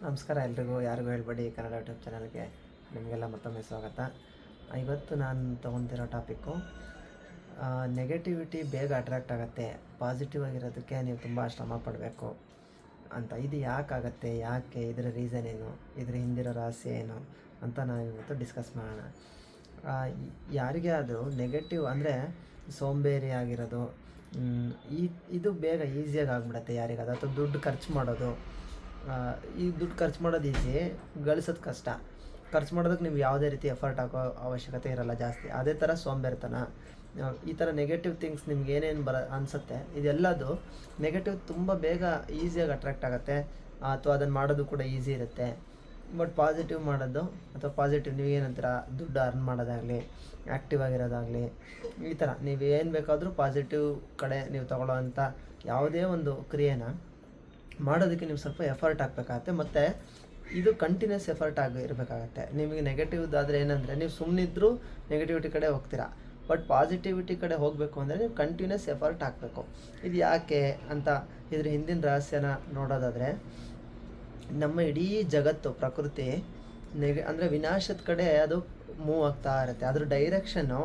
ನಮಸ್ಕಾರ ಎಲ್ರಿಗೂ, ಯಾರಿಗೂ ಹೇಳ್ಬೇಡಿ ಕನ್ನಡ ಯೂಟ್ಯೂಬ್ ಚಾನಲ್ಗೆ ನಿಮಗೆಲ್ಲ ಮತ್ತೊಮ್ಮೆ ಸ್ವಾಗತ. ಇವತ್ತು ನಾನು ತೊಗೊತಿರೋ ಟಾಪಿಕ್ಕು, ನೆಗೆಟಿವಿಟಿ ಬೇಗ ಅಟ್ರ್ಯಾಕ್ಟ್ ಆಗುತ್ತೆ, ಪಾಸಿಟಿವ್ ಆಗಿರೋದಕ್ಕೆ ನೀವು ತುಂಬ ಶ್ರಮ ಪಡಬೇಕು ಅಂತ. ಇದು ಯಾಕಾಗತ್ತೆ, ಯಾಕೆ, ಇದರ ರೀಸನ್ ಏನು, ಇದರ ಹಿಂದಿರೋ ರಹಸ್ಯ ಏನು ಅಂತ ನಾವು ಇವತ್ತು ಡಿಸ್ಕಸ್ ಮಾಡೋಣ. ಯಾರಿಗೇ ಆದರೂ ನೆಗೆಟಿವ್ ಅಂದರೆ ಸೋಂಬೇರಿ ಆಗಿರೋದು, ಇದು ಬೇಗ ಈಸಿಯಾಗಿ ಆಗಿಬಿಡುತ್ತೆ ಯಾರಿಗಾದ್ರು. ಅಥವಾ ದುಡ್ಡು ಖರ್ಚು ಮಾಡೋದು, ಈ ದುಡ್ಡು ಖರ್ಚು ಮಾಡೋದು ಈಸಿ, ಗಳಿಸೋದು ಕಷ್ಟ. ಖರ್ಚು ಮಾಡೋದಕ್ಕೆ ನೀವು ಯಾವುದೇ ರೀತಿ ಎಫರ್ಟ್ ಹಾಕೋ ಅವಶ್ಯಕತೆ ಇರೋಲ್ಲ ಜಾಸ್ತಿ. ಅದೇ ಥರ ಸೋಂಬೇರಿತನ, ಈ ಥರ ನೆಗೆಟಿವ್ ಥಿಂಗ್ಸ್ ನಿಮ್ಗೆ ಏನೇನು ಅನಿಸುತ್ತೆ, ಇದೆಲ್ಲದು ನೆಗೆಟಿವ್ ತುಂಬ ಬೇಗ ಈಸಿಯಾಗಿ ಅಟ್ರ್ಯಾಕ್ಟ್ ಆಗುತ್ತೆ, ಅಥವಾ ಅದನ್ನು ಮಾಡೋದು ಕೂಡ ಈಸಿ ಇರುತ್ತೆ. ಬಟ್ ಪಾಸಿಟಿವ್ ಮಾಡೋದು, ಅಥವಾ ಪಾಸಿಟಿವ್ ನೀವು ಏನಂತೀರ, ದುಡ್ಡು ಅರ್ನ್ ಮಾಡೋದಾಗಲಿ, ಆ್ಯಕ್ಟಿವ್ ಆಗಿರೋದಾಗಲಿ, ಈ ಥರ ನೀವು ಏನು ಬೇಕಾದರೂ ಪಾಸಿಟಿವ್ ಕಡೆ ನೀವು ತೊಗೊಳ್ಳೋವಂಥ ಯಾವುದೇ ಒಂದು ಕ್ರಿಯೆನ ಮಾಡೋದಕ್ಕೆ ನೀವು ಸ್ವಲ್ಪ ಎಫರ್ಟ್ ಹಾಕಬೇಕಾಗತ್ತೆ. ಮತ್ತು ಇದು ಕಂಟಿನ್ಯೂಸ್ ಎಫರ್ಟ್ ಇರಬೇಕಾಗತ್ತೆ. ನಿಮಗೆ ನೆಗೆಟಿವ್ದಾದರೆ ಏನಂದರೆ, ನೀವು ಸುಮ್ಮನಿದ್ರೂ ನೆಗೆಟಿವಿಟಿ ಕಡೆ ಹೋಗ್ತೀರಾ. ಬಟ್ ಪಾಸಿಟಿವಿಟಿ ಕಡೆ ಹೋಗಬೇಕು ಅಂದರೆ ನೀವು ಕಂಟಿನ್ಯೂಸ್ ಎಫರ್ಟ್ ಹಾಕಬೇಕು. ಇದು ಯಾಕೆ ಅಂತ ಇದ್ರ ಹಿಂದಿನ ರಹಸ್ಯನ ನೋಡೋದಾದರೆ, ನಮ್ಮ ಇಡೀ ಜಗತ್ತು, ಪ್ರಕೃತಿ ಅಂದರೆ ವಿನಾಶದ ಕಡೆ ಅದು ಮೂವ್ ಆಗ್ತಾ ಇರುತ್ತೆ. ಅದ್ರ ಡೈರೆಕ್ಷನ್ನು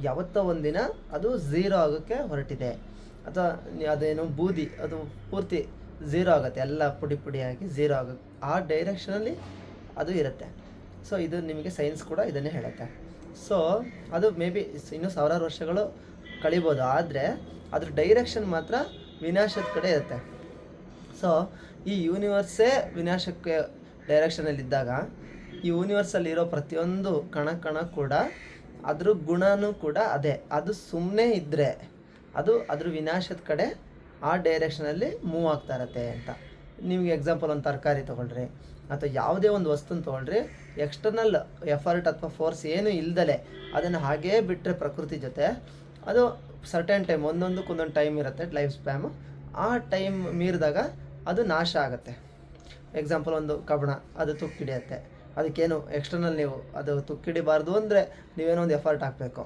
ಯಾವತ್ತೋ ಒಂದಿನ ಅದು ಝೀರೋ ಆಗೋಕ್ಕೆ ಹೊರಟಿದೆ. ಅಥವಾ ಅದೇನು ಬೂದಿ, ಅದು ಪೂರ್ತಿ ಝೀರೋ ಆಗುತ್ತೆ, ಎಲ್ಲ ಪುಡಿ ಪುಡಿಯಾಗಿ ಝೀರೋ ಆಗುತ್ತೆ. ಆ ಡೈರೆಕ್ಷನಲ್ಲಿ ಅದು ಇರುತ್ತೆ. ಸೊ ಇದು ನಿಮಗೆ ಸೈನ್ಸ್ ಕೂಡ ಇದನ್ನೇ ಹೇಳುತ್ತೆ. ಸೊ ಅದು ಮೇ ಬಿ ಇನ್ನೂ ಸಾವಿರಾರು ವರ್ಷಗಳು ಕಳಿಬೋದು, ಆದರೆ ಅದ್ರ ಡೈರೆಕ್ಷನ್ ಮಾತ್ರ ವಿನಾಶದ ಕಡೆ ಇರುತ್ತೆ. ಸೊ ಈ ಯೂನಿವರ್ಸೇ ವಿನಾಶಕ್ಕೆ ಡೈರೆಕ್ಷನಲ್ಲಿದ್ದಾಗ, ಈ ಯೂನಿವರ್ಸಲ್ಲಿರೋ ಪ್ರತಿಯೊಂದು ಕಣ ಕೂಡ ಅದ್ರ ಗುಣನೂ ಕೂಡ ಅದೇ. ಅದು ಸುಮ್ಮನೆ ಇದ್ದರೆ ಅದು ಅದ್ರ ವಿನಾಶದ ಕಡೆ ಆ ಡೈರೆಕ್ಷನಲ್ಲಿ ಮೂವ್ ಆಗ್ತಾ ಇರತ್ತೆ ಅಂತ. ನಿಮಗೆ ಎಕ್ಸಾಂಪಲ್ ಒಂದು ತರಕಾರಿ ತೊಗೊಳ್ರಿ, ಅಥವಾ ಯಾವುದೇ ಒಂದು ವಸ್ತುನ ತೊಗೊಳ್ರಿ, ಎಕ್ಸ್ಟರ್ನಲ್ ಎಫರ್ಟ್ ಅಥವಾ ಫೋರ್ಸ್ ಏನು ಇಲ್ದಲೆ ಅದನ್ನು ಹಾಗೇ ಬಿಟ್ಟರೆ ಪ್ರಕೃತಿ ಜೊತೆ, ಅದು ಸರ್ಟೆನ್ ಟೈಮ್, ಒಂದೊಂದಕ್ಕೊಂದೊಂದು ಟೈಮ್ ಇರುತ್ತೆ, ಲೈಫ್ ಸ್ಪ್ಯಾಮು. ಆ ಟೈಮ್ ಮೀರಿದಾಗ ಅದು ನಾಶ ಆಗುತ್ತೆ. ಎಕ್ಸಾಂಪಲ್ ಒಂದು ಕಬ್ಬಣ, ಅದು ತುಕ್ಕಿಡಿಯುತ್ತೆ. ಅದಕ್ಕೇನು ಎಕ್ಸ್ಟರ್ನಲ್ ನೀವು ಅದು ತುಕ್ಕಿಡಿಬಾರ್ದು ಅಂದರೆ ನೀವೇನೋ ಒಂದು ಎಫರ್ಟ್ ಹಾಕಬೇಕು.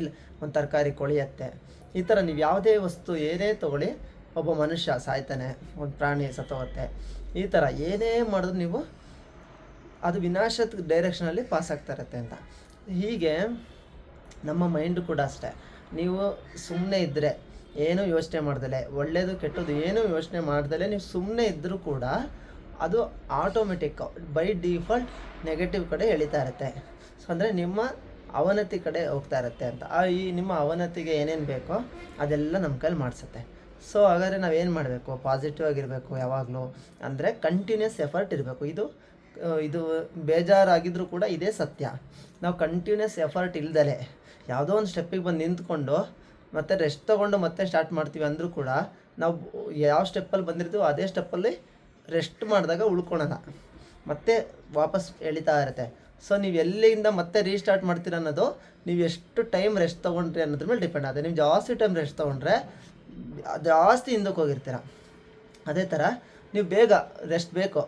ಇಲ್ಲ, ಒಂದು ತರಕಾರಿ ಕೊಳೆಯುತ್ತೆ. ಈ ಥರ ನೀವು ಯಾವುದೇ ವಸ್ತು ಏನೇ ತೊಗೊಳ್ಳಿ, ಒಬ್ಬ ಮನುಷ್ಯ ಸಾಯ್ತಾನೆ, ಒಂದು ಪ್ರಾಣಿ ಸತ್ತೋಗುತ್ತೆ. ಈ ಥರ ಏನೇ ಮಾಡಿದ್ರು ನೀವು ಅದು ವಿನಾಶದ ಡೈರೆಕ್ಷನಲ್ಲಿ ಪಾಸ್ ಆಗ್ತಾ ಇರುತ್ತೆ ಅಂತ. ಹೀಗೆ ನಮ್ಮ ಮೈಂಡು ಕೂಡ ಅಷ್ಟೇ. ನೀವು ಸುಮ್ಮನೆ ಇದ್ದರೆ, ಏನೂ ಯೋಚನೆ ಮಾಡ್ದಲೆ, ಒಳ್ಳೆಯದು ಕೆಟ್ಟದ್ದು ಏನೂ ಯೋಚನೆ ಮಾಡ್ದಲೆ ನೀವು ಸುಮ್ಮನೆ ಇದ್ದರೂ ಕೂಡ ಅದು ಆಟೋಮೆಟಿಕ್ ಬೈ ಡಿಫಾಲ್ಟ್ ನೆಗೆಟಿವ್ ಕಡೆ ಎಳಿತಾ ಇರುತ್ತೆ. ಸೊ ಅಂದರೆ ನಿಮ್ಮ ಅವನತಿ ಕಡೆ ಹೋಗ್ತಾ ಇರುತ್ತೆ ಅಂತ. ಈ ನಿಮ್ಮ ಅವನತಿಗೆ ಏನೇನು ಬೇಕೋ ಅದೆಲ್ಲ ನಮ್ಮ ಕೈಲಿ ಮಾಡಿಸುತ್ತೆ. ಸೊ ಹಾಗಾದರೆ ನಾವೇನು ಮಾಡಬೇಕು, ಪಾಸಿಟಿವ್ ಆಗಿರಬೇಕು ಯಾವಾಗಲೂ. ಅಂದರೆ ಕಂಟಿನ್ಯೂಸ್ ಎಫರ್ಟ್ ಇರಬೇಕು. ಇದು ಬೇಜಾರಾಗಿದ್ದರೂ ಕೂಡ ಇದೇ ಸತ್ಯ. ನಾವು ಕಂಟಿನ್ಯೂಸ್ ಎಫರ್ಟ್ ಇಲ್ದಲೆ ಯಾವುದೋ ಒಂದು ಸ್ಟೆಪ್ಪಿಗೆ ಬಂದು ನಿಂತ್ಕೊಂಡು ಮತ್ತೆ ರೆಸ್ಟ್ ತೊಗೊಂಡು ಮತ್ತೆ ಸ್ಟಾರ್ಟ್ ಮಾಡ್ತೀವಿ ಅಂದರೂ ಕೂಡ, ನಾವು ಯಾವ ಸ್ಟೆಪ್ಪಲ್ಲಿ ಬಂದಿರ್ತೀವೋ ಅದೇ ಸ್ಟೆಪ್ಪಲ್ಲಿ ರೆಸ್ಟ್ ಮಾಡಿದಾಗ ಉಳ್ಕೊಳೋಣ, ಮತ್ತೆ ವಾಪಸ್ ಎಳಿತಾ ಇರುತ್ತೆ. ಸೊ ನೀವು ಎಲ್ಲಿಂದ ಮತ್ತೆ ರೀಸ್ಟಾರ್ಟ್ ಮಾಡ್ತೀರ ಅನ್ನೋದು, ನೀವು ಎಷ್ಟು ಟೈಮ್ ರೆಸ್ಟ್ ತೊಗೊಂಡ್ರಿ ಅನ್ನೋದ್ರ ಮೇಲೆ ಡಿಪೆಂಡ್ ಆಗುತ್ತೆ. ನೀವು ಜಾಸ್ತಿ ಟೈಮ್ ರೆಸ್ಟ್ ತೊಗೊಂಡ್ರೆ ಜಾಸ್ತಿ ಹಿಂದಕ್ಕೆ ಹೋಗಿರ್ತೀರ. ಅದೇ ಥರ ನೀವು ಬೇಗ ರೆಸ್ಟ್ ಬೇಕು,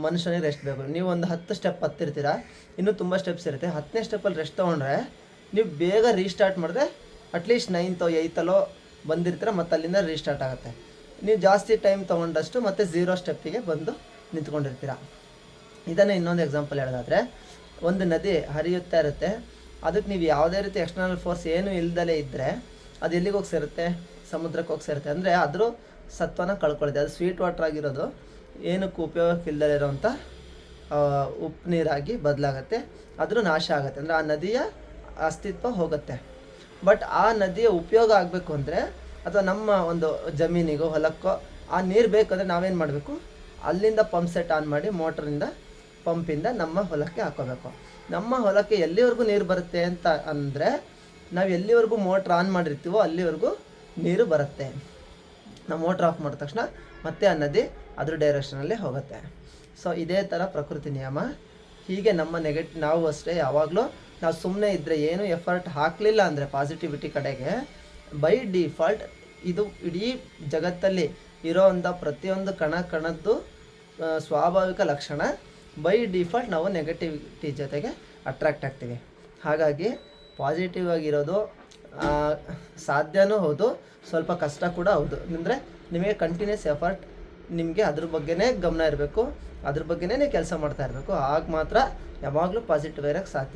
ಮನುಷ್ಯನಿಗೆ ರೆಸ್ಟ್ ಬೇಕು. ನೀವು ಒಂದು 10 ಸ್ಟೆಪ್ ಹತ್ತಿರ್ತೀರ, ಇನ್ನೂ ತುಂಬ ಸ್ಟೆಪ್ಸ್ ಇರುತ್ತೆ. 10ನೇ ಸ್ಟೆಪ್ಪಲ್ಲಿ ರೆಸ್ಟ್ ತೊಗೊಂಡ್ರೆ ನೀವು ಬೇಗ ರೀಸ್ಟಾರ್ಟ್ ಮಾಡಿದ್ರೆ ಅಟ್ಲೀಸ್ಟ್ 9th 8th ಬಂದಿರ್ತೀರ, ಮತ್ತು ಅಲ್ಲಿಂದ ರೀಸ್ಟಾರ್ಟ್ ಆಗುತ್ತೆ. ನೀವು ಜಾಸ್ತಿ ಟೈಮ್ ತೊಗೊಂಡಷ್ಟು ಮತ್ತೆ 0 ಸ್ಟೆಪ್ಪಿಗೆ ಬಂದು ನಿಂತ್ಕೊಂಡಿರ್ತೀರ. ಇದನ್ನೇ ಇನ್ನೊಂದು ಎಕ್ಸಾಂಪಲ್ ಹೇಳೋದಾದರೆ, ಒಂದು ನದಿ ಹರಿಯುತ್ತಾ ಇರುತ್ತೆ, ಅದಕ್ಕೆ ನೀವು ಯಾವುದೇ ರೀತಿ ಎಕ್ಸ್ಟರ್ನಲ್ ಫೋರ್ಸ್ ಏನೂ ಇಲ್ದಲೇ ಇದ್ದರೆ ಅದು ಎಲ್ಲಿಗೆ ಹೋಗಿ ಸೇರುತ್ತೆ, ಸಮುದ್ರಕ್ಕೆ ಹೋಗಿ ಸೇರುತ್ತೆ. ಅಂದರೆ ಅದ್ರ ಸತ್ವನ ಕಳ್ಕೊಳ್ಳುತ್ತೆ. ಅದು ಸ್ವೀಟ್ ವಾಟರ್ ಆಗಿರೋದು ಏನಕ್ಕೂ ಉಪಯೋಗಕ್ಕೆ ಇಲ್ದಲೇ ಇರೋವಂಥ ಉಪ್ಪು ನೀರಾಗಿ ಬದಲಾಗುತ್ತೆ, ಅದ್ರ ನಾಶ ಆಗುತ್ತೆ. ಅಂದರೆ ಆ ನದಿಯ ಅಸ್ತಿತ್ವ ಹೋಗುತ್ತೆ. ಬಟ್ ಆ ನದಿಯ ಉಪಯೋಗ ಆಗಬೇಕು ಅಂದರೆ, ಅಥವಾ ನಮ್ಮ ಒಂದು ಜಮೀನಿಗೋ ಹೊಲಕ್ಕೋ ಆ ನೀರು ಬೇಕಂದರೆ ನಾವೇನು ಮಾಡಬೇಕು, ಅಲ್ಲಿಂದ ಪಂಪ್ ಸೆಟ್ ಆನ್ ಮಾಡಿ ಮೋಟ್ರಿಂದ ಪಂಪಿಂದ ನಮ್ಮ ಹೊಲಕ್ಕೆ ಹಾಕೋಬೇಕು. ನಮ್ಮ ಹೊಲಕ್ಕೆ ಎಲ್ಲಿವರೆಗೂ ನೀರು ಬರುತ್ತೆ ಅಂತ ಅಂದರೆ, ನಾವು ಎಲ್ಲಿವರೆಗೂ ಮೋಟ್ರ್ ಆನ್ ಮಾಡಿರ್ತೀವೋ ಅಲ್ಲಿವರೆಗೂ ನೀರು ಬರುತ್ತೆ. ನಾವು ಮೋಟ್ರ್ ಆಫ್ ಮಾಡಿದ ತಕ್ಷಣ ಮತ್ತೆ ಆ ನದಿ ಅದ್ರ ಡೈರೆಕ್ಷನಲ್ಲಿ ಹೋಗುತ್ತೆ. ಸೊ ಇದೇ ಥರ ಪ್ರಕೃತಿ ನಿಯಮ. ಹೀಗೆ ನಮ್ಮ ನಾವು ಅಷ್ಟೇ, ಯಾವಾಗಲೂ ನಾವು ಸುಮ್ಮನೆ ಇದ್ದರೆ, ಏನೂ ಎಫರ್ಟ್ ಹಾಕಲಿಲ್ಲ ಅಂದರೆ ಪಾಸಿಟಿವಿಟಿ ಕಡೆಗೆ, ಬೈ ಡಿಫಾಲ್ಟ್ ಇದು ಇಡೀ ಜಗತ್ತಲ್ಲಿ ಇರೋವಂಥ ಪ್ರತಿಯೊಂದು ಕಣದ್ದು ಸ್ವಾಭಾವಿಕ ಲಕ್ಷಣ. ಬೈ ಡಿಫಾಲ್ಟ್ ನಾವು ನೆಗೆಟಿವಿಟಿ ಜೊತೆಗೆ ಅಟ್ರ್ಯಾಕ್ಟ್ ಆಗ್ತೀವಿ. ಹಾಗಾಗಿ ಪಾಸಿಟಿವ್ ಆಗಿರೋದು ಸಾಧ್ಯನೂ ಹೌದು, ಸ್ವಲ್ಪ ಕಷ್ಟ ಕೂಡ ಹೌದು. ಅಂದರೆ ನಿಮಗೆ ಕಂಟಿನ್ಯೂಸ್ ಎಫರ್ಟ್ ನಿಮಗೆ ಅದ್ರ ಬಗ್ಗೆನೇ ಗಮನ ಇರಬೇಕು, ಅದ್ರ ಬಗ್ಗೆನೇ ನೀವು ಕೆಲಸ ಮಾಡ್ತಾ ಇರಬೇಕು. ಆಗ ಮಾತ್ರ ಯಾವಾಗಲೂ ಪಾಸಿಟಿವ್ ಇರೋಕ್ಕೆ ಸಾಧ್ಯ.